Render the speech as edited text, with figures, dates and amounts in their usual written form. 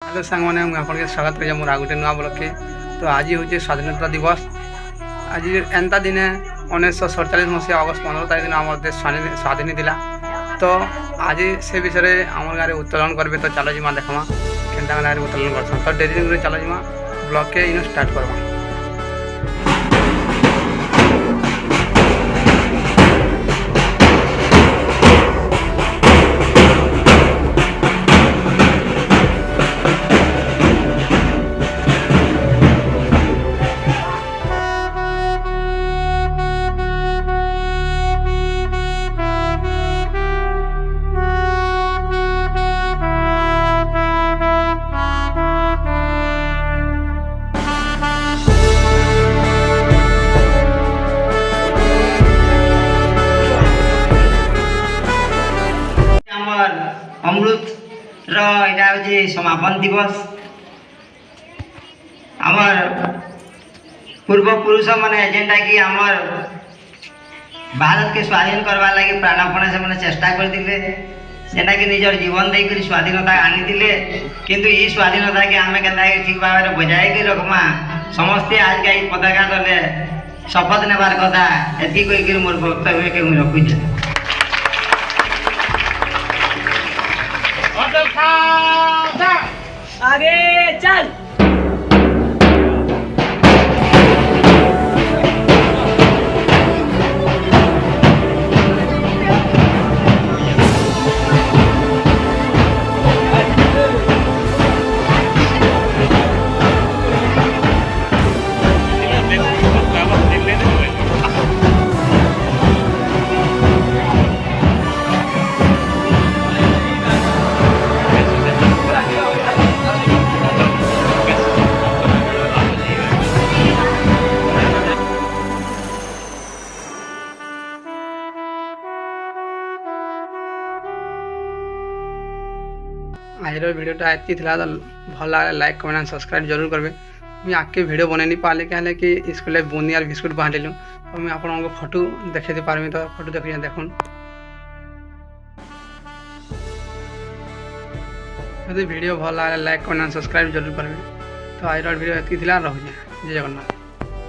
Hello सांग मैंने आपके स्वागत कर मोर आगे नुआ ब्लॉग के। तो आज हूँ स्वाधीनता दिवस। आज एंता दिन 1947 मसीहा अगस्त 15 तारीख दिन आम देश स्वाधीन थिला। तो आज से विषय आम गाँव उत्तोलन करेंगे। तो चलो जीमा देखमा केन्ता गाँव उत्तोलन कर। तो डेरी चलो जीमा ब्लॉग के इन स्टार्ट करवा। अमृत रे समापन दिवस। आमर पूर्व पुरुष मैंने जेनटा कि आमर भारत के स्वाधीन करवा लगी प्राणपण से मैंने चेष्टा करते जेनटा कि निजर जीवन देकर स्वाधीनता आनी किंतु ये स्वाधीनता के आम के ठीक भाव में बजाय के रखमा समस्ते आज का पताका तले शपथ नेबार कथा एति कहीकि मोर वक्तव्य के मुझे रखुचे। आगे चल। आज भिडियोटा एति था। तो भल लगे लाइक कमेंट एंड सब्सक्राइब जरूर करेंगे। मुझे आगे भिडियो बन नहीं पाले क्या कि स्कूल बुंदी और बिस्कुट बांटिलु। तो मुझे आपको फोटो देखते पार्मी। तो फोटो देखिए देखुन। यदि भिडियो भल लगे लाइक कमेंट एंड सब्सक्राइब जरूर करेंगे। तो आज भिडियो एति था। रहुचे जय जगन्नाथ।